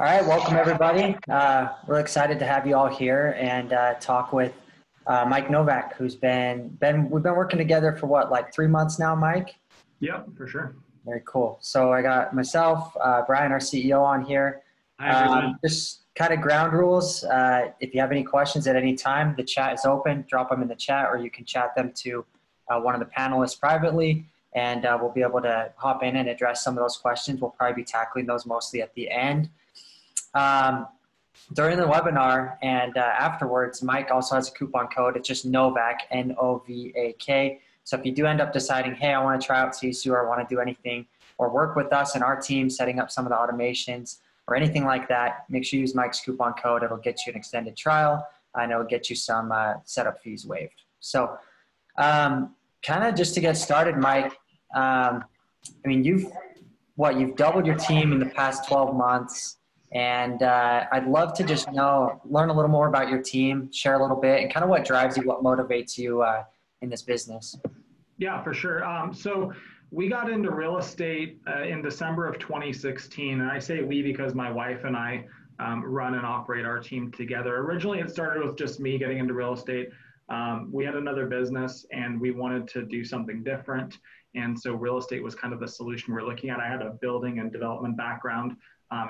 All right, welcome everybody. We're excited to have you all here and talk with Mike Novak, who's we've been working together for what, like 3 months now, Mike? Yep, for sure. Very cool. So I got myself, Brian, our CEO, on here. Hi, everyone. Just kind of ground rules. If you have any questions at any time, the chat is open. Drop them in the chat, or you can chat them to one of the panelists privately, and we'll be able to hop in and address some of those questions. We'll probably be tackling those mostly at the end. During the webinar and afterwards, Mike also has a coupon code. It's just Novak, N-O-V-A-K. So if you do end up deciding, hey, I want to try out Sisu, or I want to do anything or work with us and our team setting up some of the automations or anything like that, make sure you use Mike's coupon code. It'll get you an extended trial, and it'll get you some setup fees waived. So kind of just to get started, Mike, I mean, you've doubled your team in the past 12 months. And I'd love to just learn a little more about your team, share a little bit, and kind of what drives you, what motivates you in this business. Yeah, for sure. So we got into real estate in December of 2016. And I say we because my wife and I run and operate our team together. Originally, it started with just me getting into real estate. We had another business and we wanted to do something different. And so real estate was kind of the solution we're looking at. I had a building and development background.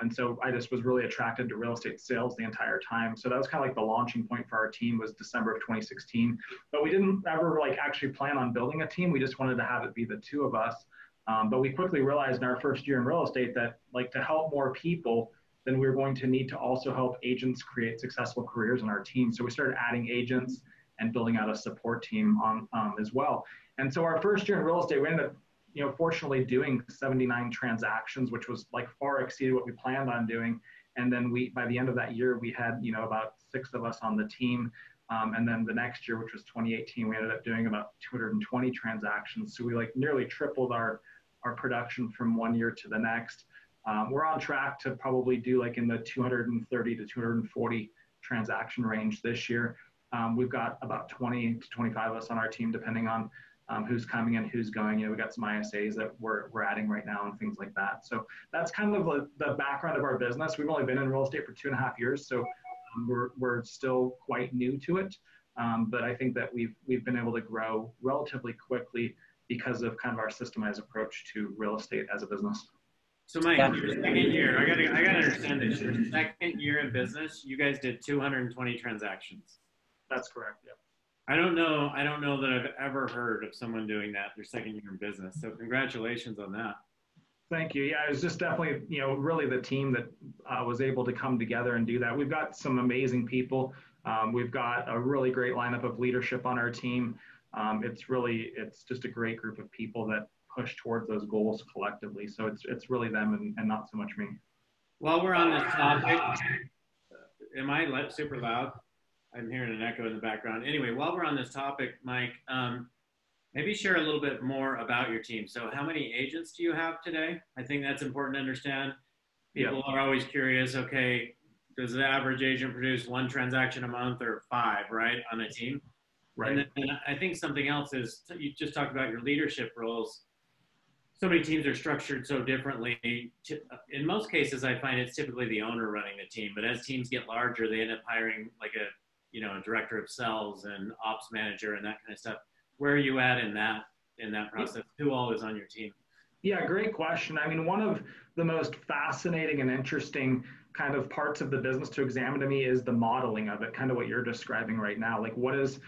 And so I just was really attracted to real estate sales the entire time. So that was kind of like the launching point for our team, was December of 2016. But we didn't ever actually plan on building a team. We just wanted to have it be the two of us. But we quickly realized in our first year in real estate that to help more people, then we were going to need to also help agents create successful careers in our team. So we started adding agents and building out a support team on as well. And so our first year in real estate, we ended up fortunately doing 79 transactions, which was far exceeded what we planned on doing. And then by the end of that year, we had, about 6 of us on the team. And then the next year, which was 2018, we ended up doing about 220 transactions. So we nearly tripled our production from one year to the next. We're on track to probably do in the 230 to 240 transaction range this year. We've got about 20 to 25 of us on our team, depending on who's coming and who's going. We got some ISAs that we're adding right now and things like that. So that's kind of the background of our business. We've only been in real estate for 2.5 years, so we're still quite new to it. But I think that we've been able to grow relatively quickly because of kind of our systemized approach to real estate as a business. So Mike, your second year, I gotta understand this. Your second year in business, you guys did 220 transactions. That's correct. Yeah. I don't know that I've ever heard of someone doing that their second year in business. So congratulations on that. Thank you. Yeah, it was just definitely, really the team that was able to come together and do that. We've got some amazing people. We've got a really great lineup of leadership on our team. It's just a great group of people that push towards those goals collectively. So it's really them and not so much me. While we're on this topic, am I super loud? I'm hearing an echo in the background. Anyway, while we're on this topic, Mike, maybe share a little bit more about your team. So how many agents do you have today? I think that's important to understand. People are always curious, okay, does the average agent produce 1 transaction a month or 5, right, on a team? Right. And I think something else is, you just talked about your leadership roles. So many teams are structured so differently. In most cases, I find it's typically the owner running the team, but as teams get larger, they end up hiring a director of sales and ops manager and that kind of stuff. Where are you at in that process? Who all is on your team? Yeah, great question. I mean, one of the most fascinating and interesting kind of parts of the business to examine to me is the modeling of it, kind of what you're describing right now. What is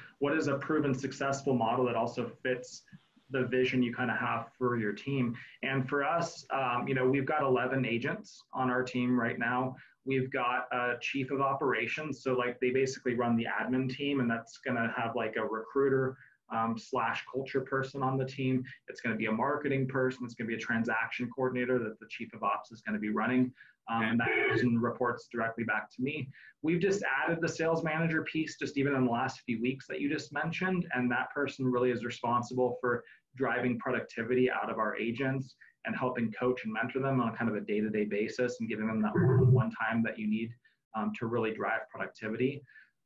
a proven successful model that also fits the vision you kind of have for your team? And for us, we've got 11 agents on our team right now. We've got a chief of operations. So they basically run the admin team, and that's going to have a recruiter / culture person on the team. It's going to be a marketing person. It's going to be a transaction coordinator that the chief of ops is going to be running. And that person reports directly back to me. We've just added the sales manager piece just even in the last few weeks that you just mentioned. And that person really is responsible for driving productivity out of our agents and helping coach and mentor them on kind of a day-to-day basis and giving them that one time that you need to really drive productivity.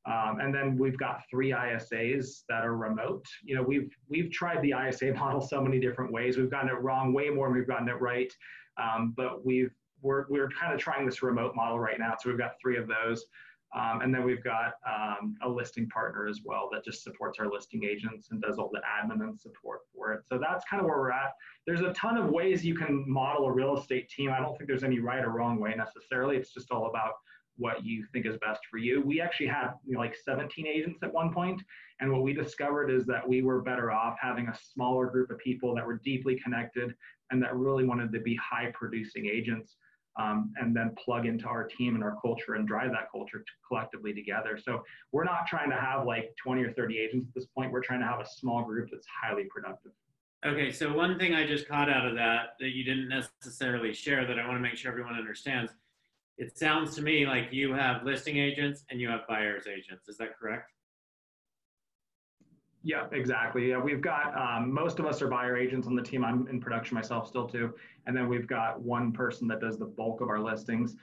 And then we've got 3 ISAs that are remote. We've tried the ISA model so many different ways. We've gotten it wrong way more than we've gotten it right. But we've we're kind of trying this remote model right now. So we've got 3 of those. And then we've got a listing partner as well that just supports our listing agents and does all the admin and support for it. So that's kind of where we're at. There's a ton of ways you can model a real estate team. I don't think there's any right or wrong way necessarily. It's just all about what you think is best for you. We actually had like 17 agents at one point, and what we discovered is that we were better off having a smaller group of people that were deeply connected and that really wanted to be high producing agents, and then plug into our team and our culture and drive that culture collectively together. So we're not trying to have like 20 or 30 agents at this point. We're trying to have a small group that's highly productive. Okay, so one thing I just caught out of that you didn't necessarily share that I want to make sure everyone understands. It sounds to me like you have listing agents and you have buyer's agents. Is that correct? Yeah, exactly. Yeah, we've got, most of us are buyer agents on the team. I'm in production myself still too. And then we've got one person that does the bulk of our listings.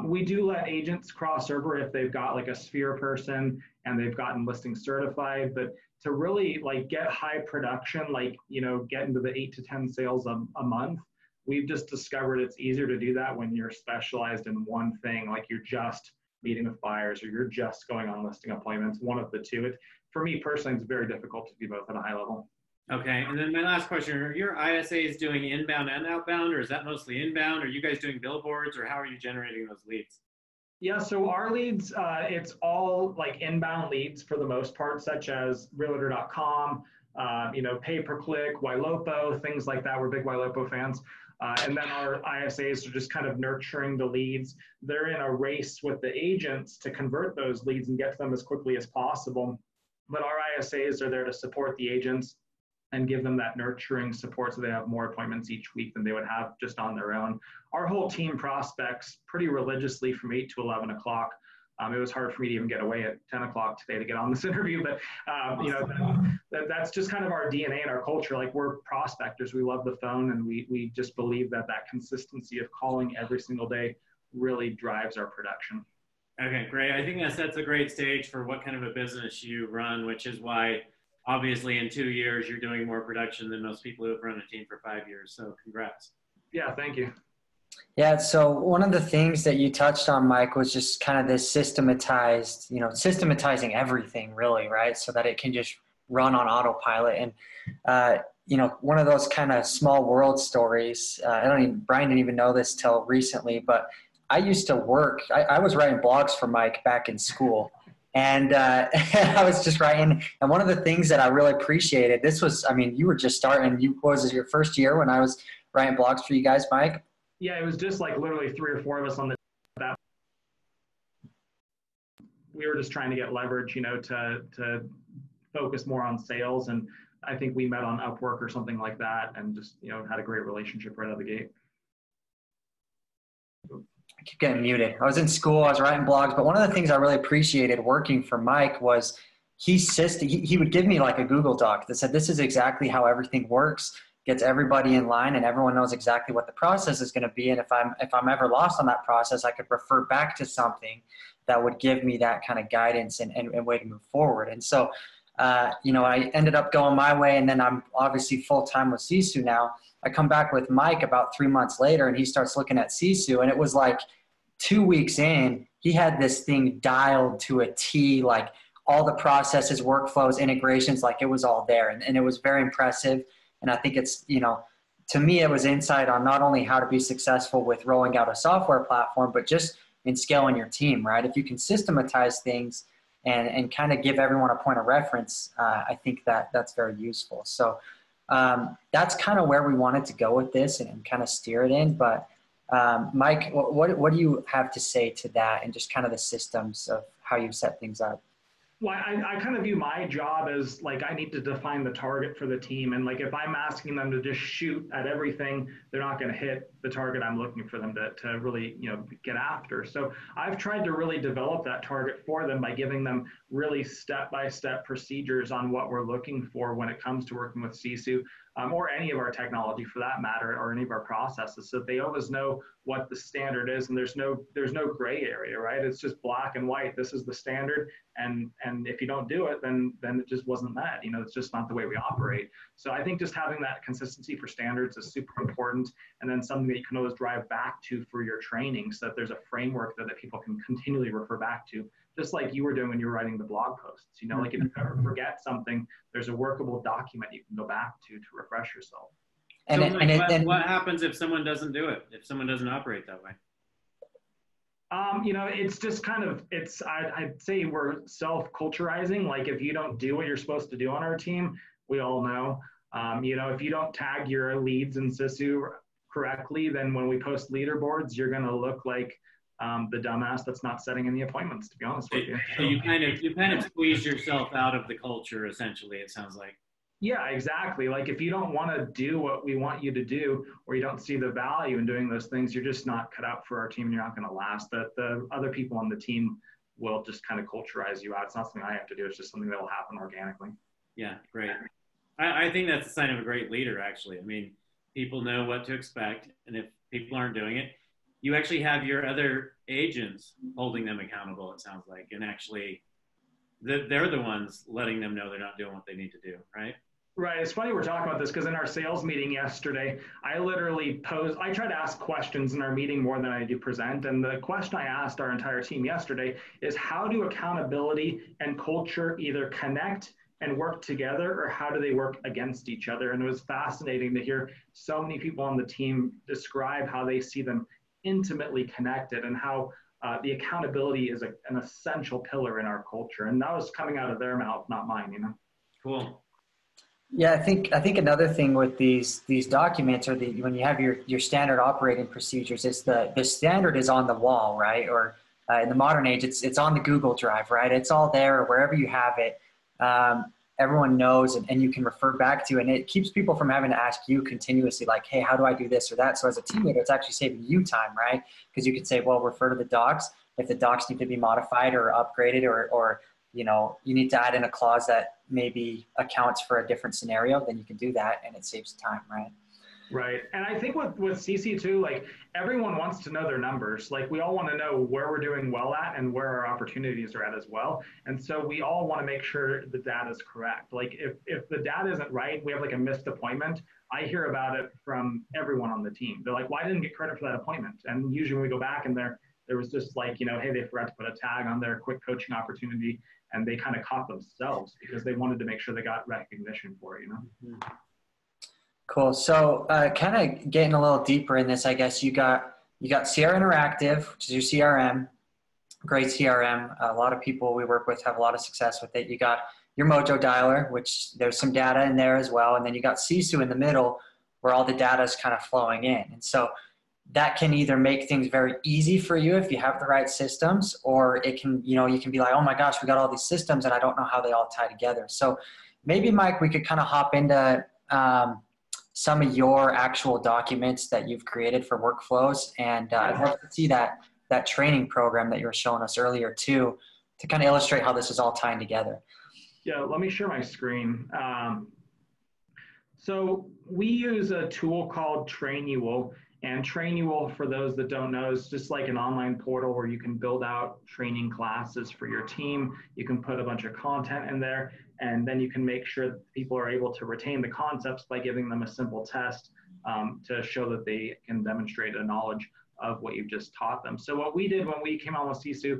We do let agents cross over if they've got like a Sphere person and they've gotten listings certified, but to really like get high production, like, you know, get into the 8 to 10 sales a month, we've just discovered it's easier to do that when you're specialized in one thing, like you're just meeting with buyers or you're just going on listing appointments, one of the two. For me personally, it's very difficult to do both at a high level. Okay, and then my last question, are your ISAs doing inbound and outbound, or is that mostly inbound? Are you guys doing billboards, or how are you generating those leads? Yeah, so our leads, it's all like inbound leads for the most part, such as realtor.com, you know, pay-per-click, Ylopo, things like that. We're big Ylopo fans. And then our ISAs are just kind of nurturing the leads. They're in a race with the agents to convert those leads and get to them as quickly as possible. But our ISAs are there to support the agents and give them that nurturing support so they have more appointments each week than they would have just on their own. Our whole team prospects pretty religiously from 8 to 11 o'clock. It was hard for me to even get away at 10 o'clock today to get on this interview, but you know, that's just kind of our DNA and our culture. Like, we're prospectors, we love the phone, and we just believe that consistency of calling every single day really drives our production. Okay, great. I think that sets a great stage for what kind of a business you run, which is why obviously in 2 years you're doing more production than most people who have run a team for 5 years. So congrats. Yeah, thank you. Yeah, so one of the things that you touched on, Mike, was just kind of this systematized, you know, systematizing everything really, right? So that it can just run on autopilot. And, you know, one of those kind of small world stories, Brian didn't even know this till recently, but I used to work, I was writing blogs for Mike back in school. And I was just writing, and one of the things that I really appreciated, this was, I mean, you were just starting, what was it, your first year when I was writing blogs for you guys, Mike? Yeah, it was just like literally 3 or 4 of us on that. We were just trying to get leverage, you know, to focus more on sales. And I think we met on Upwork or something like that and just, you know, had a great relationship right out of the gate. I keep getting muted. I was in school, I was writing blogs, but one of the things I really appreciated working for Mike was he would give me like a Google Doc that said, this is exactly how everything works, gets everybody in line, and everyone knows exactly what the process is going to be. And if I'm ever lost on that process, I could refer back to something that would give me that kind of guidance and way to move forward. And so, you know, I ended up going my way, and then I'm obviously full-time with Sisu now. I come back with Mike about 3 months later, and he starts looking at Sisu, and it was like 2 weeks in, he had this thing dialed to a T, like all the processes, workflows, integrations, like it was all there. And it was very impressive. And I think it's, you know, to me, it was insight on not only how to be successful with rolling out a software platform, but just in scaling your team, right? If you can systematize things and kind of give everyone a point of reference, I think that's very useful. So that's kind of where we wanted to go with this and kind of steer it in. But Mike, what do you have to say to that and just kind of the systems of how you set things up? Well, I kind of view my job as like I need to define the target for the team. And like if I'm asking them to just shoot at everything, they're not going to hit the target I'm looking for them to really, you know, get after. So I've tried to really develop that target for them by giving them really step-by-step procedures on what we're looking for when it comes to working with Sisu. or any of our technology for that matter, or any of our processes, so they always know what the standard is, and there's no gray area, right? It's just black and white. This is the standard, and if you don't do it, then it just wasn't met. It's just not the way we operate. So I think just having that consistency for standards is super important, and then something that you can always drive back to for your training, so that there's a framework that people can continually refer back to, just like you were doing when you were writing the blog posts. Like if you ever forget something, there's a workable document you can go back to refresh yourself. And what happens if someone doesn't do it? If someone doesn't operate that way? It's just kind of, I'd say we're self-culturizing. Like if you don't do what you're supposed to do on our team, we all know, if you don't tag your leads in Sisu correctly, then when we post leaderboards, you're going to look like the dumbass that's not setting any appointments, to be honest with you. So you kind of squeeze yourself out of the culture, essentially, it sounds like. Yeah, exactly. Like if you don't want to do what we want you to do, or you don't see the value in doing those things, you're just not cut out for our team, and you're not going to last. The other people on the team will just kind of culturize you out. It's not something I have to do. It's just something that will happen organically. Yeah, great. I think that's a sign of a great leader, actually. I mean, people know what to expect, and if people aren't doing it, you actually have your other agents holding them accountable, it sounds like, and actually they're the ones letting them know they're not doing what they need to do, right? Right. It's funny we're talking about this because in our sales meeting yesterday, I try to ask questions in our meeting more than I do present. And the question I asked our entire team yesterday is, how do accountability and culture either connect and work together, or how do they work against each other? And it was fascinating to hear so many people on the team describe how they see them intimately connected, and how the accountability is an essential pillar in our culture. And that was coming out of their mouth, not mine, Cool. Yeah, I think another thing with these documents, or when you have your standard operating procedures, is the standard is on the wall, right? Or in the modern age, it's on the Google Drive, right? It's all there, wherever you have it. Everyone knows, and you can refer back to, and it keeps people from having to ask you continuously, like, hey, how do I do this or that? So as a team leader, it's actually saving you time, right? Because you can say, well, refer to the docs. If the docs need to be modified or upgraded, or you need to add in a clause that maybe accounts for a different scenario, then you can do that, and it saves time, right? Right. And I think with CC too, like everyone wants to know their numbers. Like we all want to know where we're doing well at and where our opportunities are at as well. And so we all want to make sure the data is correct. Like if the data isn't right, we have like a missed appointment, I hear about it from everyone on the team. They're like, well, I didn't get credit for that appointment. And usually when we go back and there was just like, hey, they forgot to put a tag on their quick coaching opportunity, and they kind of caught themselves because they wanted to make sure they got recognition for it, Mm-hmm. Cool. So kind of getting a little deeper in this, I guess you got Sierra Interactive, which is your CRM, great CRM. A lot of people we work with have a lot of success with it. You got your Mojo Dialer, which there's some data in there as well. And then you got Sisu in the middle, where all the data is kind of flowing in. And so that can either make things very easy for you if you have the right systems, or it can, you can be like, oh my gosh, we got all these systems and I don't know how they all tie together. So maybe, Mike, we could kind of hop into some of your actual documents that you've created for workflows. And I'd love to see that training program that you were showing us earlier too, to kind of illustrate how this is all tying together. Yeah, let me share my screen. So we use a tool called Trainual. And Trainual, for those that don't know, is just like an online portal where you can build out training classes for your team. You can put a bunch of content in there, and then you can make sure that people are able to retain the concepts by giving them a simple test to show that they can demonstrate a knowledge of what you've just taught them. So what we did when we came on with Sisu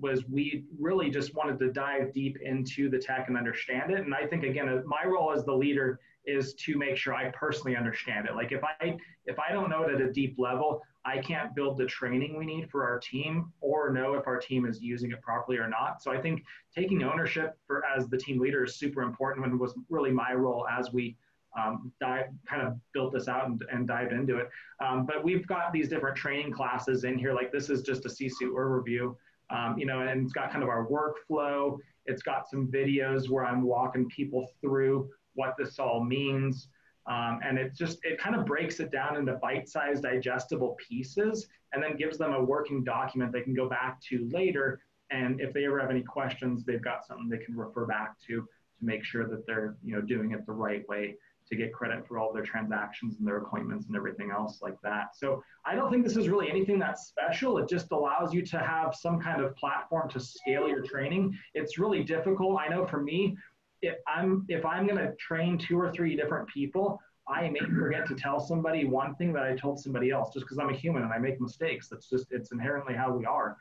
was we really just wanted to dive deep into the tech and understand it. And I think, again, my role as the leader is to make sure I personally understand it. Like if I don't know it at a deep level, I can't build the training we need for our team or know if our team is using it properly or not. So I think taking ownership as the team leader is super important, and was really my role as we kind of built this out and dived into it. But we've got these different training classes in here. Like this is just a Sisu overview, and it's got kind of our workflow. It's got some videos where I'm walking people through what this all means. And it kind of breaks it down into bite-sized digestible pieces, and then gives them a working document they can go back to later. And if they ever have any questions, they've got something they can refer back to make sure that they're doing it the right way to get credit for all their transactions and their appointments and everything else like that. So I don't think this is really anything that's special. It just allows you to have some kind of platform to scale your training. It's really difficult. I know for me, if I'm going to train 2 or 3 different people, I may forget to tell somebody one thing that I told somebody else, just because I'm a human and I make mistakes. It's inherently how we are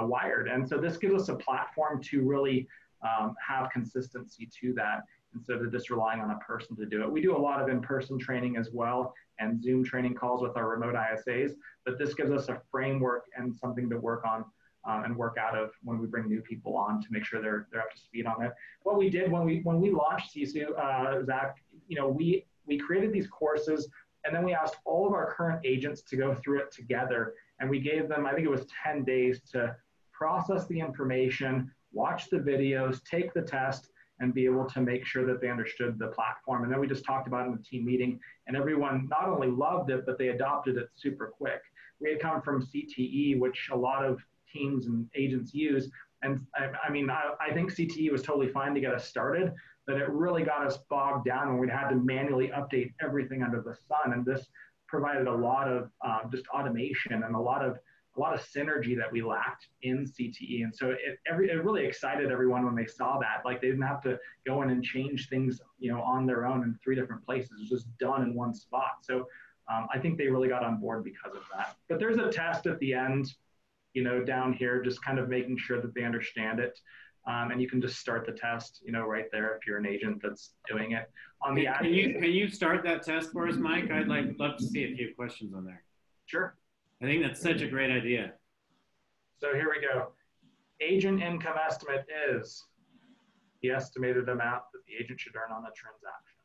wired. And so this gives us a platform to really have consistency to that, instead of just relying on a person to do it. We do a lot of in-person training as well, and Zoom training calls with our remote ISAs, but this gives us a framework and something to work on and work out of when we bring new people on to make sure they're up to speed on it. What we did when we launched Sisu, Zach, we created these courses, and then we asked all of our current agents to go through it together, and we gave them, I think it was 10 days to process the information, watch the videos, take the test, and be able to make sure that they understood the platform. And then we just talked about it in the team meeting, and everyone not only loved it, but they adopted it super quick. We had come from CTE, which a lot of teams and agents use. And I think CTE was totally fine to get us started, but it really got us bogged down when we had to manually update everything under the sun. And this provided a lot of just automation and a lot of synergy that we lacked in CTE. And so it really excited everyone when they saw that. Like, they didn't have to go in and change things, on their own in 3 different places. It was just done in one spot. So I think they really got on board because of that. But there's a test at the end, down here, just kind of making sure that they understand it. And you can just start the test, right there if you're an agent that's doing it. On the can you start that test for us, Mike? I'd love to see a few questions on there. Sure. I think that's such a great idea. So here we go. Agent income estimate is the estimated amount that the agent should earn on the transaction.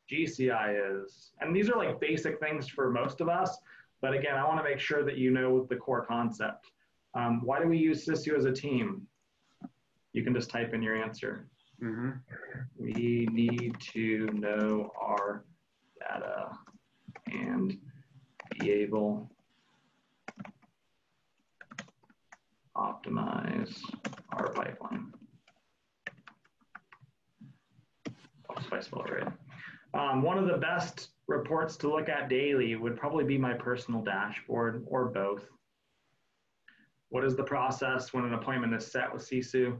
GCI is, and these are like basic things for most of us, but again, I want to make sure that you know the core concept. Why do we use Sisu as a team? You can just type in your answer. Mm-hmm. We need to know our data and be able optimize our pipeline. If I spell it right. One of the best reports to look at daily would probably be my personal dashboard, or both. What is the process when an appointment is set with Sisu?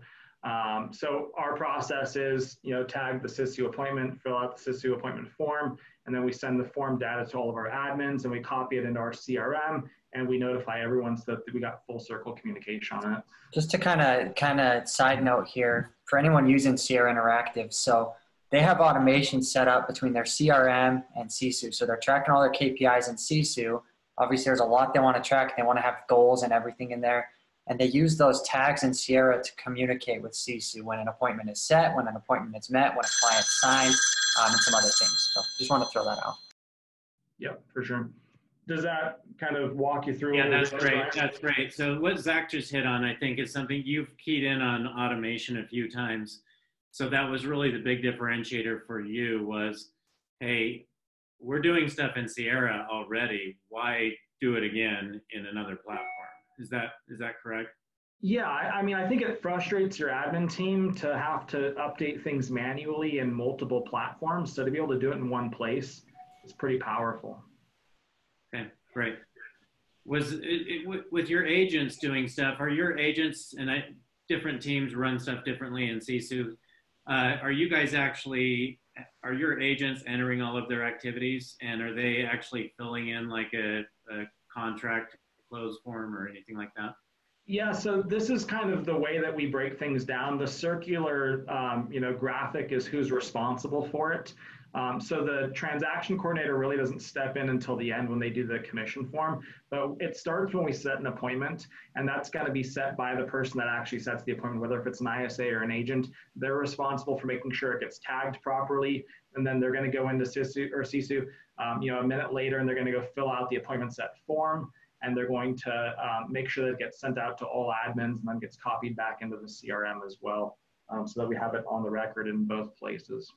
So our process is, tag the Sisu appointment, fill out the Sisu appointment form, and then we send the form data to all of our admins, and we copy it into our CRM, and we notify everyone so that we got full circle communication on it. Just to kind of side note here, for anyone using Sierra Interactive, so they have automation set up between their CRM and Sisu. So they're tracking all their KPIs in Sisu. Obviously, there's a lot they want to track. They want to have goals and everything in there. And they use those tags in Sierra to communicate with Sisu when an appointment is set, when an appointment is met, when a client signs, and some other things. So just want to throw that out. Yep, for sure. Does that kind of walk you through? Yeah, that's great. That's great. So what Zach just hit on, I think, is something you've keyed in on automation a few times. So that was really the big differentiator for you was, hey, we're doing stuff in Sierra already. Why do it again in another platform? Is that correct? Yeah, I think it frustrates your admin team to have to update things manually in multiple platforms. So to be able to do it in one place is pretty powerful. Okay, great. Was it with your agents doing stuff, are your agents, and different teams run stuff differently in Sisu, are your agents entering all of their activities, and are they actually filling in like a contract close form or anything like that? Yeah, so this is kind of the way that we break things down. The circular, graphic is who's responsible for it. So the transaction coordinator really doesn't step in until the end when they do the commission form, but it starts when we set an appointment, and that's got to be set by the person that actually sets the appointment, whether if it's an ISA or an agent. They're responsible for making sure it gets tagged properly, and then they're going to go into Sisu, a minute later, and they're going to go fill out the appointment set form, and they're going to make sure that it gets sent out to all admins and then gets copied back into the CRM as well, so that we have it on the record in both places.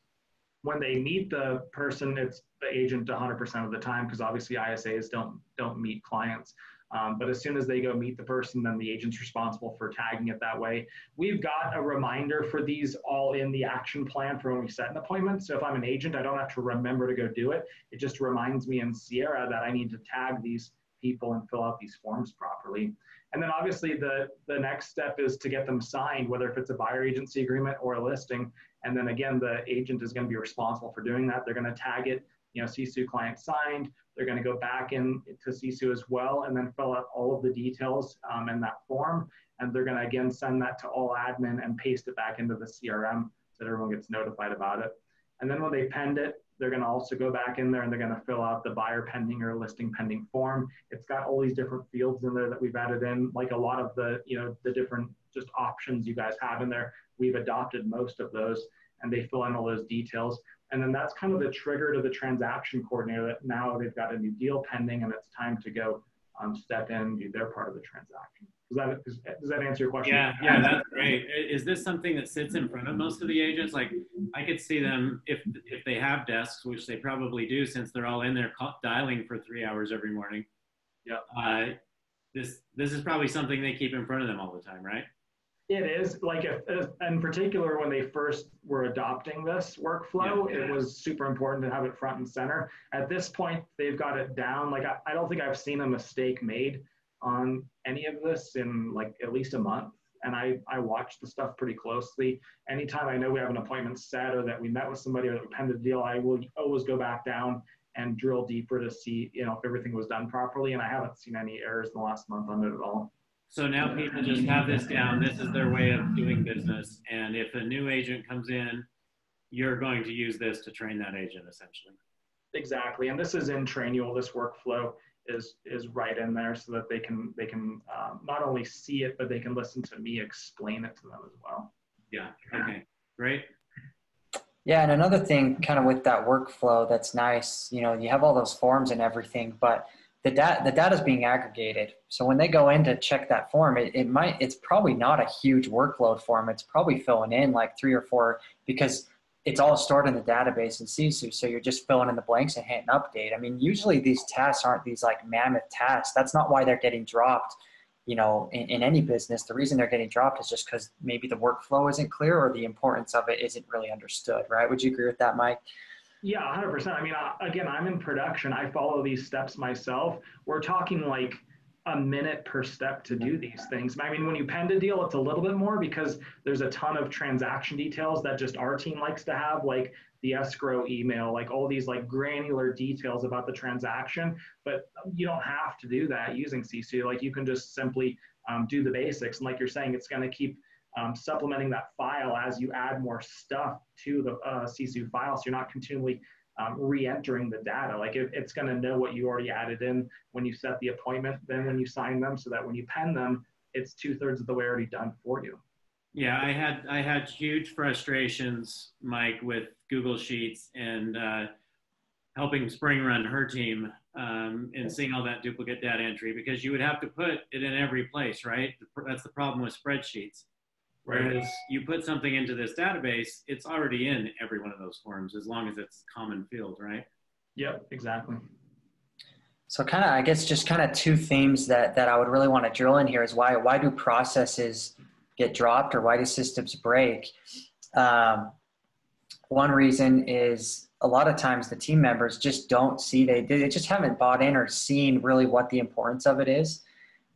When they meet the person, it's the agent 100% of the time, because obviously ISAs don't meet clients. But as soon as they go meet the person, then the agent's responsible for tagging it that way. We've got a reminder for these all in the action plan for when we set an appointment. So if I'm an agent, I don't have to remember to go do it. It just reminds me in Sierra that I need to tag these people and fill out these forms properly. And then obviously the next step is to get them signed, whether if it's a buyer agency agreement or a listing. And then again, the agent is going to be responsible for doing that. They're going to tag it, Sisu client signed. They're going to go back in to Sisu as well and then fill out all of the details in that form. And they're going to again send that to all admin and paste it back into the CRM so that everyone gets notified about it. And then when they penned it, they're going to also go back in there and they're going to fill out the buyer pending or listing pending form. It's got all these different fields in there that we've added in, like a lot of the, the different just options you guys have in there. We've adopted most of those and they fill in all those details. And then that's kind of the trigger to the transaction coordinator that now they've got a new deal pending and it's time to go step in and do their part of the transaction. Does that answer your question? Yeah, that's great. Is this something that sits in front of most of the agents? Like I could see them if they have desks, which they probably do since they're all in there dialing for 3 hours every morning. Yeah. This is probably something they keep in front of them all the time, right? It is, like in particular when they first were adopting this workflow, It was super important to have it front and center. At this point, they've got it down. Like I don't think I've seen a mistake made on any of this in like at least a month. And I watch the stuff pretty closely. Anytime I know we have an appointment set or that we met with somebody or that we penned a deal, I will always go back down and drill deeper to see, if everything was done properly. And I haven't seen any errors in the last month on it at all. So now people just have this down. This is their way of doing business. And if a new agent comes in, you're going to use this to train that agent essentially. Exactly. And this is in Trainual. This workflow is right in there so that they can not only see it, but they can listen to me explain it to them as well. Yeah. Okay. Great. Yeah. And another thing kind of with that workflow that's nice, you have all those forms and everything, but the data is being aggregated. So when they go in to check that form, it's probably not a huge workload for them. It's probably filling in like 3 or 4 because it's all stored in the database in Sisu. So you're just filling in the blanks and hitting update. I mean, usually these tasks aren't these like mammoth tasks. That's not why they're getting dropped, in any business. The reason they're getting dropped is just because maybe the workflow isn't clear or the importance of it isn't really understood, right? Would you agree with that, Mike? Yeah, 100%. I mean, again, I'm in production. I follow these steps myself. We're talking like a minute per step to do these things. I mean, when you pen a deal, it's a little bit more because there's a ton of transaction details that just our team likes to have, like the escrow email, like all these like granular details about the transaction. But you don't have to do that using Sisu. Like you can just simply do the basics. And like you're saying, it's going to keep supplementing that file as you add more stuff to the Sisu file. So you're not continually re-entering the data. Like it's going to know what you already added in when you set the appointment, then when you sign them, so that when you pen them, it's 2/3 of the way already done for you. Yeah, I had huge frustrations, Mike, with Google Sheets and helping Spring run her team and seeing all that duplicate data entry because you would have to put it in every place, right? That's the problem with spreadsheets. Whereas you put something into this database, it's already in every one of those forms as long as it's a common field, right? Yep, exactly. So I guess just 2 themes that I would really want to drill in here is why do processes get dropped or why do systems break? One reason is a lot of times the team members just don't see, they just haven't bought in or seen really what the importance of it is.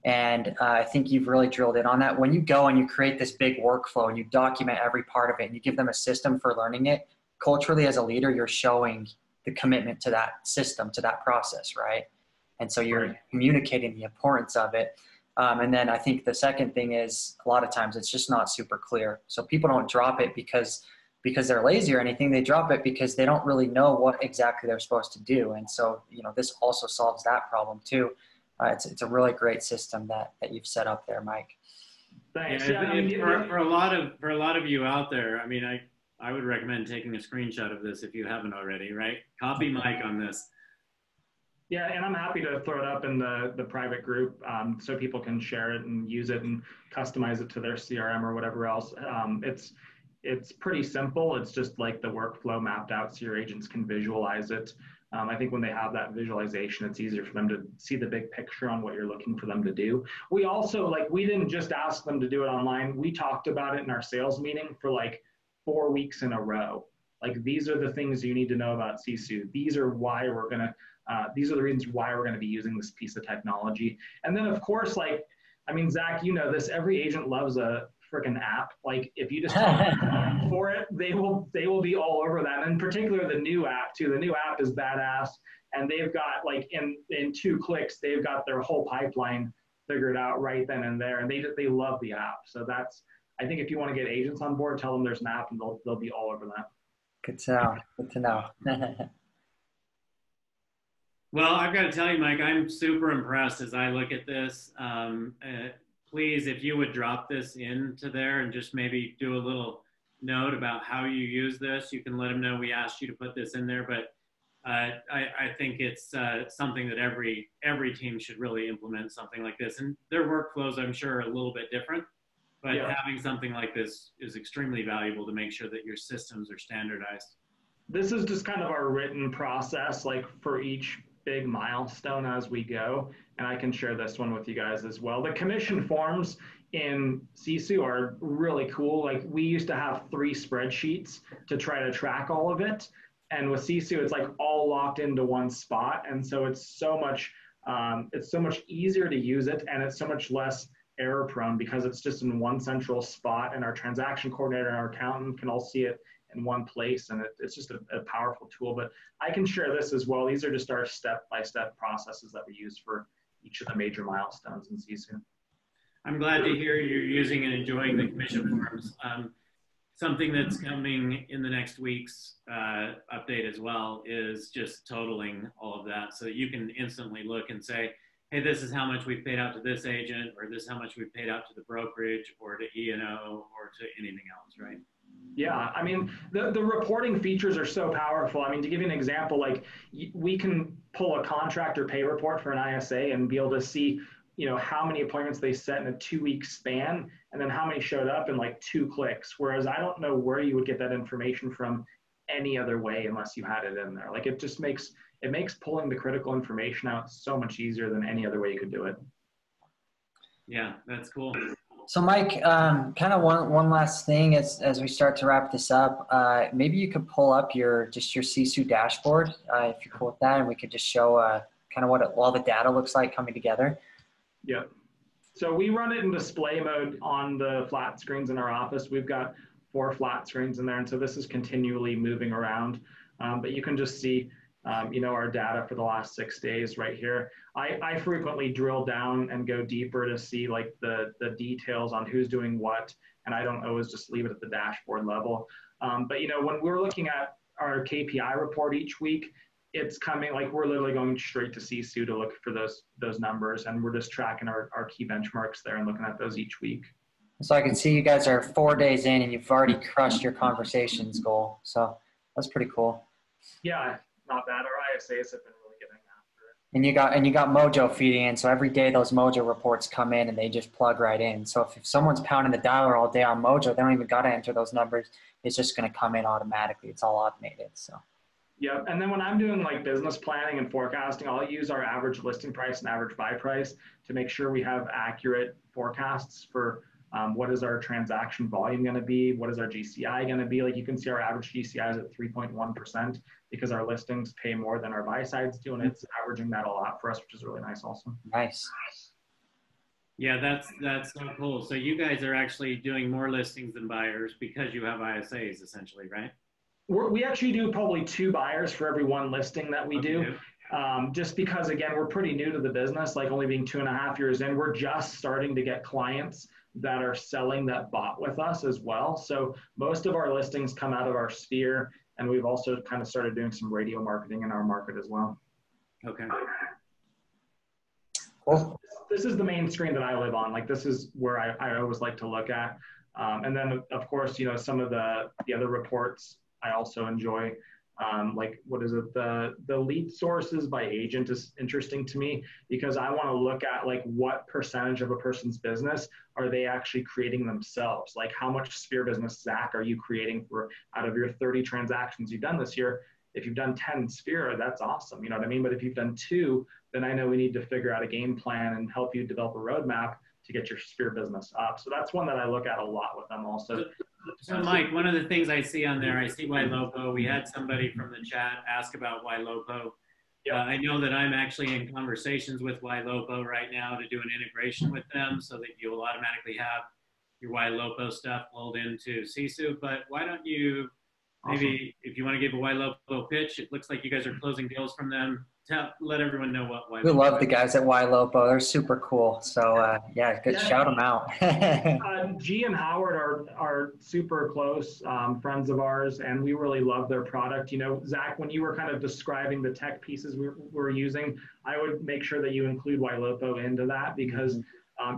And I think you've really drilled in on that. When you go and you create this big workflow and you document every part of it and you give them a system for learning it, culturally as a leader, you're showing the commitment to that system, to that process, right? And so you're communicating the importance of it. And then I think the second thing is a lot of times it's just not super clear. So people don't drop it because they're lazy or anything. They drop it because they don't really know what exactly they're supposed to do. And so, this also solves that problem too. It's a really great system that you've set up there, Mike. Thanks. For a lot of you out there, I mean, I would recommend taking a screenshot of this if you haven't already, right? Copy Mike on this. Yeah, and I'm happy to throw it up in the private group so people can share it and use it and customize it to their CRM or whatever else. It's pretty simple. It's just like the workflow mapped out so your agents can visualize it. I think when they have that visualization, it's easier for them to see the big picture on what you're looking for them to do. We also, like, we didn't just ask them to do it online. We talked about it in our sales meeting for like 4 weeks in a row. Like, these are the things you need to know about Sisu. These are why we're going to, these are the reasons why we're going to be using this piece of technology. And then of course, like, I mean, Zach, you know this, every agent loves a freaking app. Like, if you just tell them for it, they will be all over that. And in particular, the new app too. The new app is badass, and they've got, like, in 2 clicks, they've got their whole pipeline figured out right then and there, and they love the app. So that's, I think if you want to get agents on board, tell them there's an app, and they'll be all over that. Good to know. Good to know. Well, I've got to tell you, Mike, I'm super impressed as I look at this. Please, if you would drop this into there and just maybe do a little note about how you use this, you can let them know we asked you to put this in there. But I think it's something that every team should really implement, something like this. And their workflows, I'm sure, are a little bit different. But yeah, having something like this is extremely valuable to make sure that your systems are standardized. this is just kind of our written process, like, for each big milestone as we go. And I can share this one with you guys as well. The commission forms in Sisu are really cool. Like, we used to have 3 spreadsheets to try to track all of it. And with Sisu, it's like all locked into one spot. And so it's so much easier to use it, and it's so much less error prone because it's just in one central spot, and our transaction coordinator and our accountant can all see it in one place, and it's just a powerful tool. But I can share this as well. These are just our step-by-step processes that we use for each of the major milestones in Sisu. I'm glad to hear you're using and enjoying the commission forms. Something that's coming in the next week's update as well is just totaling all of that, so that you can instantly look and say, hey, this is how much we've paid out to this agent, or this is how much we've paid out to the brokerage, or to E&O, or to anything else, right? Yeah, I mean, the reporting features are so powerful. I mean, to give you an example, like, we can pull a contractor pay report for an ISA and be able to see, you know, how many appointments they set in a 2-week span, and then how many showed up in like 2 clicks. Whereas I don't know where you would get that information from any other way unless you had it in there. Like, it just makes pulling the critical information out so much easier than any other way you could do it. Yeah, that's cool. So Mike, kind of one last thing as we start to wrap this up, maybe you could pull up your Sisu dashboard, if you're cool with that, and we could just show kind of what all the data looks like coming together. Yep. So we run it in display mode on the flat screens in our office. We've got 4 flat screens in there, and so this is continually moving around. But you can just see, you know, our data for the last 6 days right here. I frequently drill down and go deeper to see, like, the details on who's doing what, and I don't always just leave it at the dashboard level. But, you know, when we're looking at our KPI report each week, it's coming, like, we're literally going straight to Sisu to look for those numbers, and we're just tracking our key benchmarks there and looking at those each week. So I can see you guys are 4 days in and you've already crushed your conversations goal. So that's pretty cool. Yeah, not bad. Our ISAs have been really getting after it. And you got Mojo feeding in. So every day those Mojo reports come in and they just plug right in. So if someone's pounding the dialer all day on Mojo, they don't even got to enter those numbers. It's just going to come in automatically. It's all automated. So. Yep. And then when I'm doing, like, business planning and forecasting, I'll use our average listing price and average buy price to make sure we have accurate forecasts for what is our transaction volume going to be? What is our GCI going to be? Like, you can see our average GCI is at 3.1% because our listings pay more than our buy sides do, and it's averaging that a lot for us, which is really nice also. Nice. Yeah, that's so cool. So you guys are actually doing more listings than buyers because you have ISAs, essentially, right? We actually do probably 2 buyers for every 1 listing that we do. Just because, again, we're pretty new to the business, like only being 2.5 years in, we're just starting to get clients that are selling that bought with us as well. So most of our listings come out of our sphere, and we've also kind of started doing some radio marketing in our market as well. Okay. Cool. This is the main screen that I live on. Like, this is where I always like to look at. And then, of course, you know, some of the other reports I also enjoy. Like, what is it? The lead sources by agent is interesting to me because I want to look at, like, what percentage of a person's business are they actually creating themselves? Like, how much sphere business, Zach, are you creating for out of your 30 transactions you've done this year? If you've done 10 Sphere, that's awesome. You know what I mean? But if you've done 2, then I know we need to figure out a game plan and help you develop a roadmap to get your Sphere business up. So that's one that I look at a lot with them also. So Mike, one of the things I see on there, I see YLOPO. We had somebody from the chat ask about YLOPO. Yep. I know that I'm actually in conversations with YLOPO right now to do an integration with them so that you'll automatically have your YLOPO stuff pulled into Sisu. But why don't you maybe, if you want to give a YLOPO pitch, it looks like you guys are closing deals from them. Let everyone know what YLOPO is. We love the guys at YLOPO. They're super cool. So yeah, good. Shout them out. G and Howard are super close friends of ours, and we really love their product. You know, Zach, when you were kind of describing the tech pieces we're using, I would make sure that you include YLOPO into that, because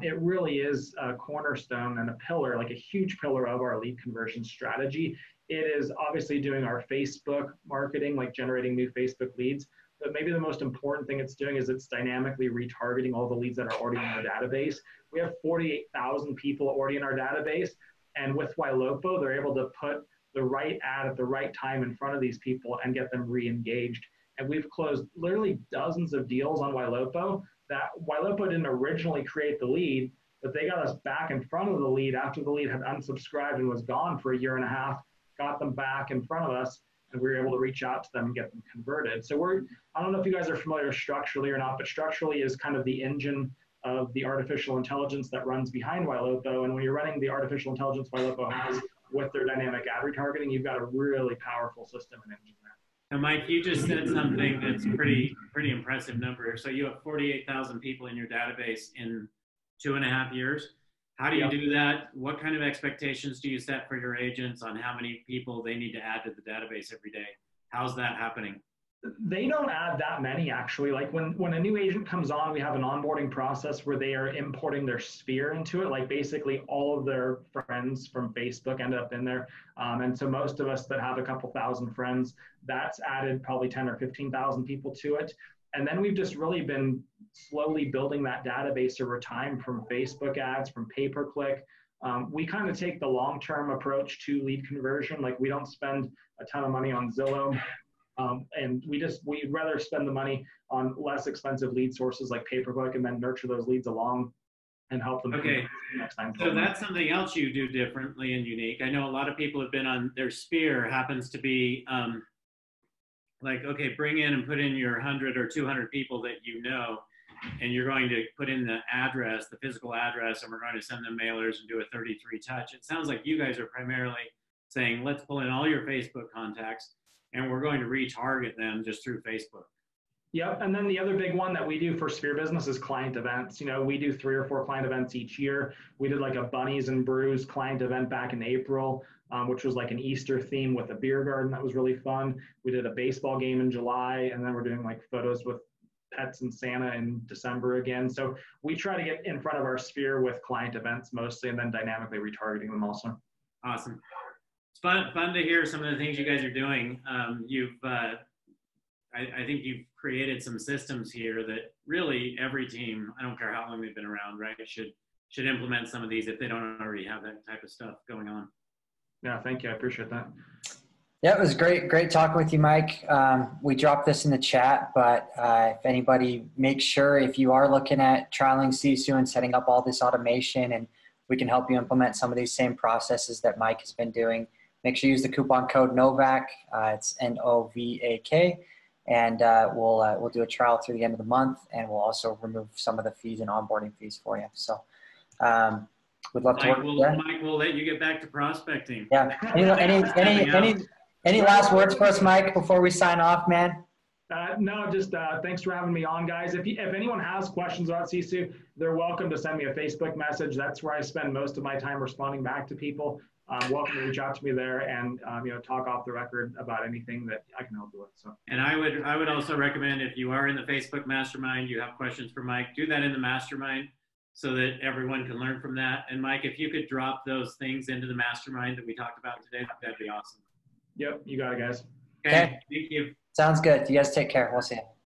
it really is a cornerstone and a pillar, like a huge pillar of our lead conversion strategy. It is obviously doing our Facebook marketing, like generating new Facebook leads. But maybe the most important thing it's doing is it's dynamically retargeting all the leads that are already in our database. We have 48,000 people already in our database. And with YLOPO, they're able to put the right ad at the right time in front of these people and get them re-engaged. And we've closed literally dozens of deals on YLOPO that YLOPO didn't originally create the lead, but they got us back in front of the lead after the lead had unsubscribed and was gone for a year and a half, got them back in front of us, and we were able to reach out to them and get them converted. So I don't know if you guys are familiar structurally or not, but structurally is kind of the engine of the artificial intelligence that runs behind YLOPO. And when you're running the artificial intelligence YLOPO has with their dynamic ad retargeting, you've got a really powerful system and engine there. Now, Mike, you just said something that's pretty impressive number. So you have 48,000 people in your database in 2.5 years. How do you do that? What kind of expectations do you set for your agents on how many people they need to add to the database every day? How's that happening? They don't add that many, actually. Like when a new agent comes on, we have an onboarding process where they are importing their Sphere into it. Like basically all of their friends from Facebook end up in there. And so most of us that have a couple thousand friends, that's added probably 10 or 15,000 people to it. And then we've just really been slowly building that database over time from Facebook ads, from pay-per-click. We kind of take the long-term approach to lead conversion. Like we don't spend a ton of money on Zillow. And we'd rather spend the money on less expensive lead sources like pay-per-click and then nurture those leads along and help them next time. So that's something else you do differently and unique. I know a lot of people have been on their Sphere happens to be like, okay, bring in and put in your 100 or 200 people that you know, and you're going to put in the address, the physical address, and we're going to send them mailers and do a 33 touch. It sounds like you guys are primarily saying, let's pull in all your Facebook contacts and we're going to retarget them just through Facebook. Yep. And then the other big one that we do for Sphere Business is client events. You know, we do 3 or 4 client events each year. We did like a Bunnies and Brews client event back in April, which was like an Easter theme with a beer garden. That was really fun. We did a baseball game in July, and then we're doing like photos with pets and Santa in December again. So we try to get in front of our Sphere with client events mostly, and then dynamically retargeting them also. Awesome. It's fun to hear some of the things you guys are doing. I think you've created some systems here that really every team, I don't care how long they've been around, right, should implement some of these if they don't already have that type of stuff going on. Yeah, thank you. I appreciate that. Yeah, it was great talking with you, Mike. We dropped this in the chat, but if anybody, make sure if you are looking at trialing Sisu and setting up all this automation, and we can help you implement some of these same processes that Mike has been doing, make sure you use the coupon code Novak. It's Novak. And we'll do a trial through the end of the month, and we'll also remove some of the fees and onboarding fees for you. So we'd love to work with you. Mike, we'll let you get back to prospecting. Yeah. Any last words for us, Mike, before we sign off, man? No, just thanks for having me on, guys. If anyone has questions about Sisu, they're welcome to send me a Facebook message. That's where I spend most of my time responding back to people. Welcome to reach out to me there and talk off the record about anything that I can help you with. So. And I would also recommend, if you are in the Facebook mastermind, you have questions for Mike, do that in the mastermind so that everyone can learn from that. And Mike, if you could drop those things into the mastermind that we talked about today, that'd be awesome. Yep, you got it, guys. Okay. Thank you. Sounds good. You guys take care. We'll see you.